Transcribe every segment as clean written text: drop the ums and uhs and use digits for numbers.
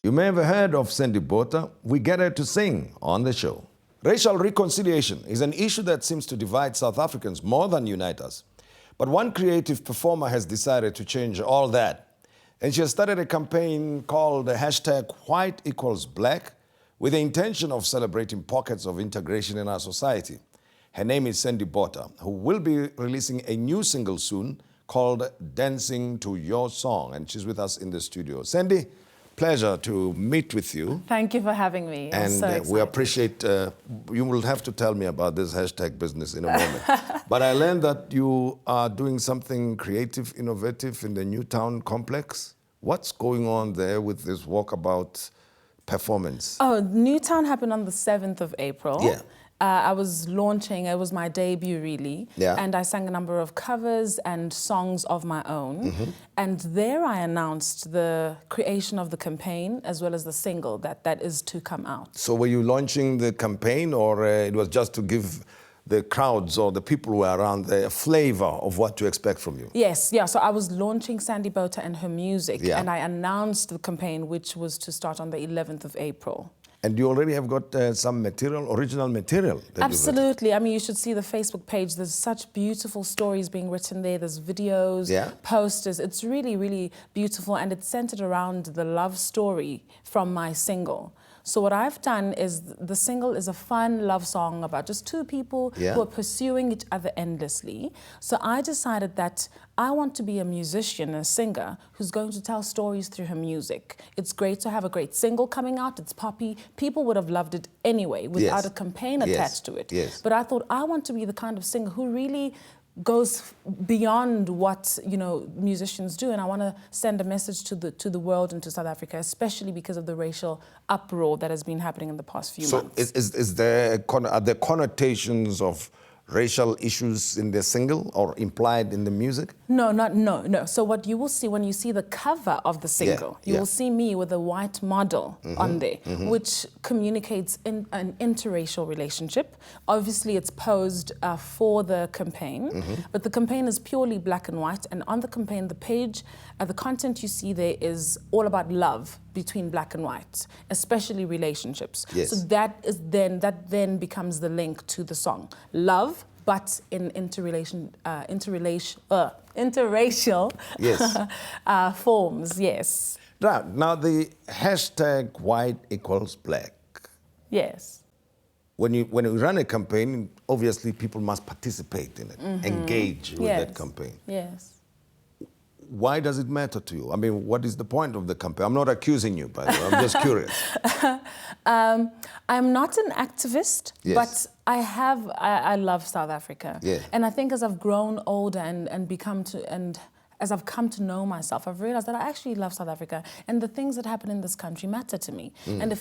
You may have heard of Sandy Bota. We get her to sing on the show. Racial reconciliation is an issue that seems to divide South Africans more than unite us. But one creative performer has decided to change all that. And she has started a campaign called the #WhiteEqualsBlack with the intention of celebrating pockets of integration in our society. Her name is Sandy Bota, who will be releasing a new single soon called Dancing to Your Song. And she's with us in the studio. Sandy, pleasure to meet with you. Thank you for having me. I'm so excited. We appreciate, you will have to tell me about this hashtag business in a moment. But I learned that you are doing something creative, innovative in the Newtown complex. What's going on there with this walkabout performance? Oh, Newtown happened on the 7th of April. Yeah. I was launching, it was my debut really, Yeah. and I sang a number of covers and songs of my own. And there I announced the creation of the campaign as well as the single that is to come out. So were you launching the campaign, or it was just to give the crowds or the people who were around there a flavor of what to expect from you? Yes, yeah, so I was launching Sandy Bota and her music, Yeah. and I announced the campaign, which was to start on the 11th of April. And you already have got some material, original material? That you've written. Absolutely. I mean, you should see the Facebook page. There's such beautiful stories being written there. There's videos, Yeah. posters. It's really, really beautiful, and it's centered around the love story from my single. So what I've done is the single is a fun love song about just two people Yeah. who are pursuing each other endlessly. So I decided that I want to be a musician, a singer, who's going to tell stories through her music. It's great to have a great single coming out. It's poppy. People would have loved it anyway without Yes. a campaign Yes. attached to it. Yes. But I thought I want to be the kind of singer who really goes beyond what musicians do, and I want to send a message to the world and to South Africa, especially because of the racial uproar that has been happening in the past few months. So are there connotations of racial issues in the single or implied in the music? No. So what you will see when you see the cover of the single, you will see me with a white model on there, which communicates an interracial relationship. Obviously, it's posed for the campaign, but the campaign is purely black and white. And on the campaign, the page, the content you see there is all about love between black and white, especially relationships. Yes. So that then becomes the link to the song. Love, but in interracial Yes. forms, yes. Now the #WhiteEqualsBlack. Yes. When you run a campaign, obviously people must participate in it, engage with that campaign. Yes. Why does it matter to you? I mean, what is the point of the campaign? I'm not accusing you, by the way. I'm just curious. I'm not an activist, Yes. but I love South Africa. Yeah. And I think as I've grown older and as I've come to know myself, I've realized that I actually love South Africa, and the things that happen in this country matter to me. And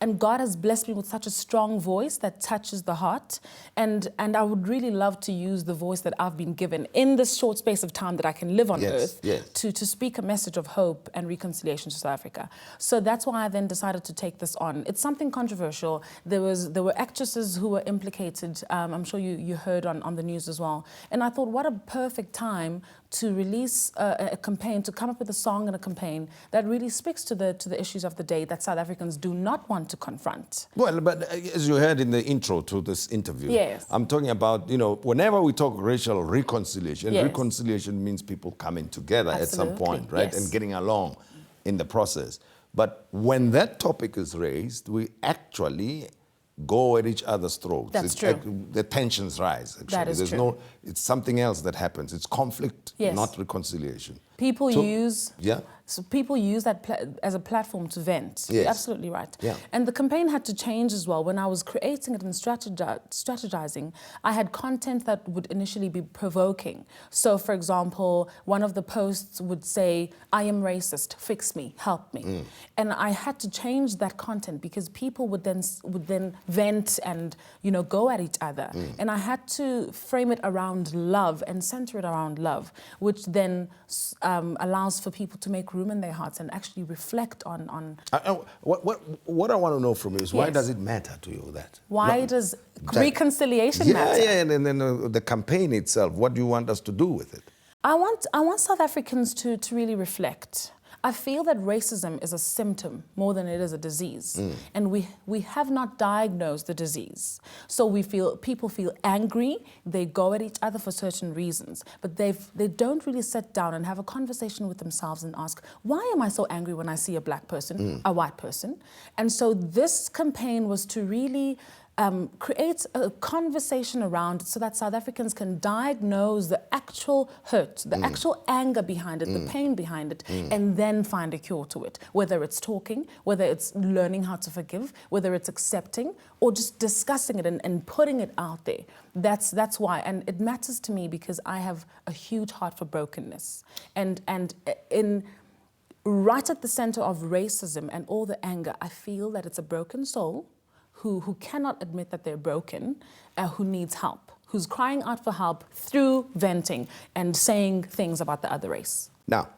and God has blessed me with such a strong voice that touches the heart, and I would really love to use the voice that I've been given in this short space of time that I can live on earth to speak a message of hope and reconciliation to South Africa. So that's why I then decided to take this on. It's something controversial. There were actresses who were implicated. I'm sure you heard on the news as well. And I thought, what a perfect time to release a campaign, to come up with a song and a campaign that really speaks to the issues of the day that South Africans do not want to confront. Well, but as you heard in the intro to this interview, Yes. I'm talking about, whenever we talk racial reconciliation, Yes. reconciliation means people coming together at some Absolutely. point, right? Yes. And getting along in the process. But when that topic is raised, we actually go at each other's throats. That's true. The tensions rise, actually. That is true. It's something else that happens. It's conflict, Yes. not reconciliation. People use that as a platform to vent. Yes. You're absolutely right. Yeah. And the campaign had to change as well. When I was creating it and strategizing, I had content that would initially be provoking. So, for example, one of the posts would say, "I am racist, fix me, help me." And I had to change that content because people would then vent and go at each other. And I had to frame it around love and center it around love, which then allows for people to make room in their hearts and actually reflect on what I want to know from you is why Yes. does it matter to you that? why does reconciliation matter? Yeah, and then the campaign itself, what do you want us to do with it? I want South Africans to really reflect. I feel that racism is a symptom more than it is a disease. And we have not diagnosed the disease. So people feel angry, they go at each other for certain reasons, but they don't really sit down and have a conversation with themselves and ask, why am I so angry when I see a black person, a white person? And so this campaign was to really create a conversation around it so that South Africans can diagnose the actual hurt, the actual anger behind it, the pain behind it, and then find a cure to it. Whether it's talking, whether it's learning how to forgive, whether it's accepting, or just discussing it and putting it out there. That's why. And it matters to me because I have a huge heart for brokenness. And right at the center of racism and all the anger, I feel that it's a broken soul who cannot admit that they're broken, who needs help, who's crying out for help through venting and saying things about the other race. Now,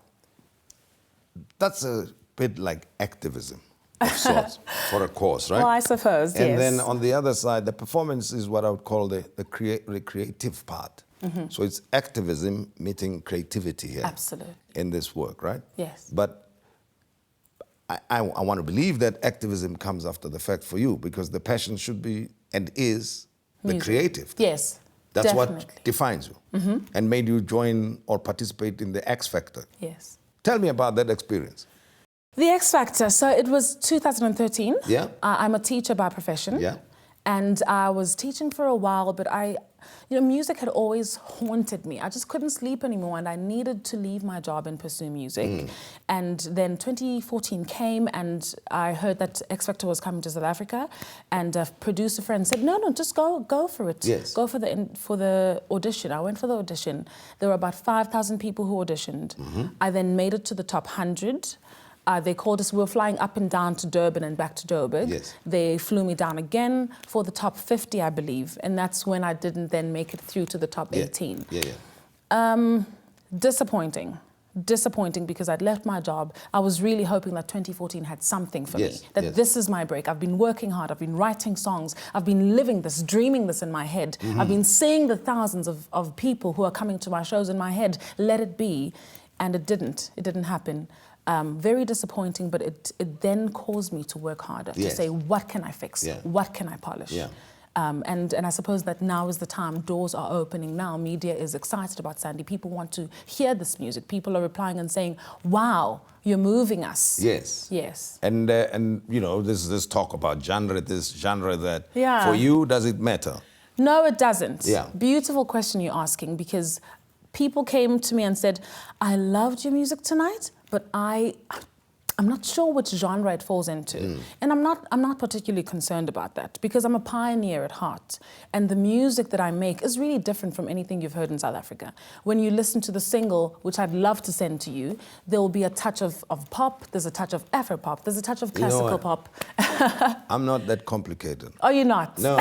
that's a bit like activism of sorts for a cause, right? Well, I suppose, yes. And then on the other side, the performance is what I would call the creative part. So it's activism meeting creativity here. Absolutely. In this work, right? Yes. But I want to believe that activism comes after the fact for you, because the passion should be and is the Music. creative thing. Yes, That's definitely. what defines you and made you join or participate in the X Factor. Yes. Tell me about that experience. The X Factor, so it was 2013. Yeah. I'm a teacher by profession. Yeah. And I was teaching for a while, but music had always haunted me. I just couldn't sleep anymore, and I needed to leave my job and pursue music. And then 2014 came, and I heard that X Factor was coming to South Africa, and a producer friend said, no, just go for it. Yes. Go for the audition. I went for the audition. There were about 5,000 people who auditioned. I then made it to the top 100. They called us, we were flying up and down to Durban and back to Joburg. Yes. They flew me down again for the top 50, I believe. And that's when I didn't then make it through to the top 18. Disappointing because I'd left my job. I was really hoping that 2014 had something for me, that this is my break. I've been working hard, I've been writing songs, I've been living this, dreaming this in my head. I've been seeing the thousands of people who are coming to my shows in my head, let it be. And it didn't happen. Very disappointing, but it then caused me to work harder, to say, what can I fix? What can I polish? And I suppose that now is the time. Doors are opening now. Media is excited about Sandy. People want to hear this music. People are replying and saying, wow, you're moving us. Yes. And there's this talk about genre, this genre that. Yeah. For you, does it matter? No, it doesn't. Yeah. Beautiful question you're asking, because people came to me and said, I loved your music tonight, but I'm not sure which genre it falls into. And I'm not particularly concerned about that, because I'm a pioneer at heart. And the music that I make is really different from anything you've heard in South Africa. When you listen to the single, which I'd love to send to you, there will be a touch of pop, there's a touch of Afro-pop, there's a touch of classical pop. I'm not that complicated. Oh, you're not? No,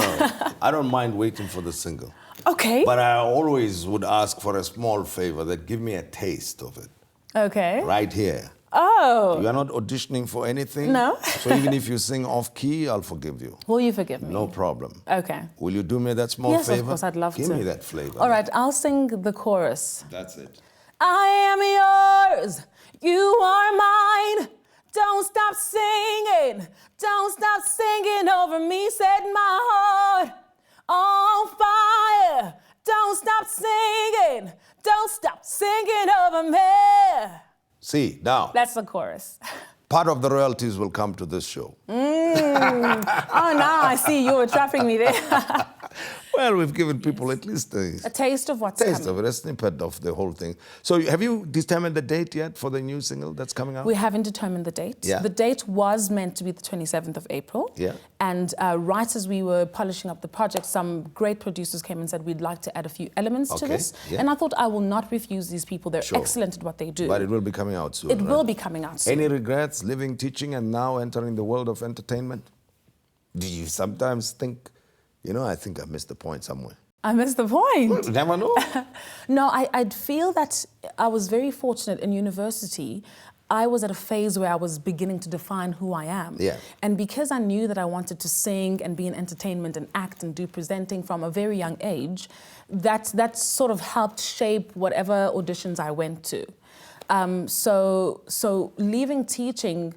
I don't mind waiting for the single. Okay. But I always would ask for a small favor, that give me a taste of it. Okay. Right here. Oh. You are not auditioning for anything? No. So even if you sing off key, I'll forgive you. Will you forgive me? No problem. Okay. Will you do me that small favor? Yes, of course, I'd love to. Give me that flavor. All right, I'll sing the chorus. That's it. I am yours, you are mine. Don't stop singing over me. Set my heart on fire. Don't stop singing over me. See, now. That's the chorus. Part of the royalties will come to this show. Oh, now I see you were trapping me there. Well, we've given people at least a taste of what's coming. of it, a snippet of the whole thing. So have you determined the date yet for the new single that's coming out? We haven't determined the date. Yeah. The date was meant to be the 27th of April. Yeah. And right as we were polishing up the project, some great producers came and said, we'd like to add a few elements to this. Yeah. And I thought, I will not refuse these people. They're excellent at what they do. But it will be coming out soon. It will be coming out soon. Any regrets living, teaching, and now entering the world of entertainment? Do you sometimes think, I think I missed the point somewhere? I missed the point. Well, you never know. No, I'd feel that I was very fortunate in university. I was at a phase where I was beginning to define who I am. Yeah. And because I knew that I wanted to sing and be in entertainment and act and do presenting from a very young age, that sort of helped shape whatever auditions I went to. So leaving teaching,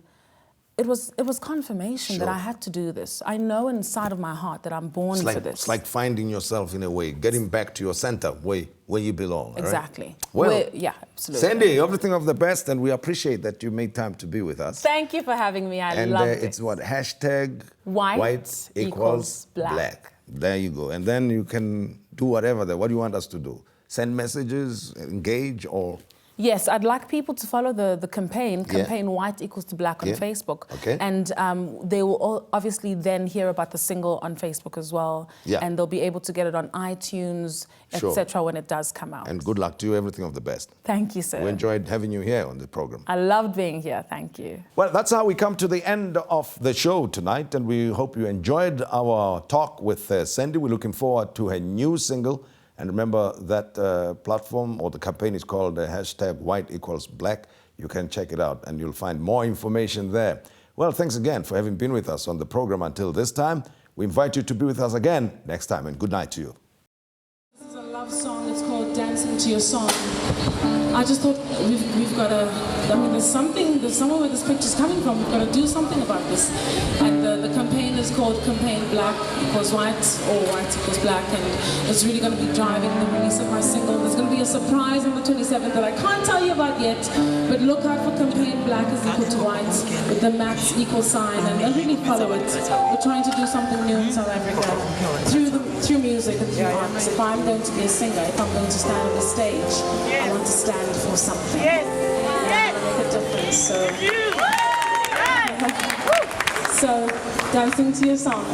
it was confirmation that I had to do this. I know inside of my heart that I'm born for this. It's like finding yourself in a way, getting back to your center where you belong. Exactly. Right? Well, yeah, absolutely. Sandy, everything of the best, and we appreciate that you made time to be with us. Thank you for having me. I loved it. It's what? Hashtag white equals black. There you go. And then you can do whatever. What do you want us to do? Send messages, engage, or... Yes, I'd like people to follow the campaign White Equals to Black on Facebook. Okay. And they will all obviously then hear about the single on Facebook as well. Yeah. And they'll be able to get it on iTunes, etc. when it does come out. And good luck to you. Everything of the best. Thank you, sir. We enjoyed having you here on the program. I loved being here. Thank you. Well, that's how we come to the end of the show tonight. And we hope you enjoyed our talk with Sandy. We're looking forward to her new single. And remember that platform or the campaign is called hashtag White Equals Black. You can check it out and you'll find more information there. Well, thanks again for having been with us on the program until this time. We invite you to be with us again next time, and good night to you. This is a love song. It's called Dancing to Your Song. I just thought we've got to, I mean, there's somewhere where this picture's coming from. We've got to do something about this. And the campaign is called Campaign Black Equals White, or White Equals Black. And it's really going to be driving the release of my single. There's going to be a surprise on the 27th that I can't tell you about yet. But look out for Campaign Black is equal to white with the max equal sign. And really follow it. We're trying to do something new in South Africa through music and through arts. If I'm going to be a singer, if I'm going to stand on the stage, I want to stand for something. Yes. Make a difference. So dancing to your song.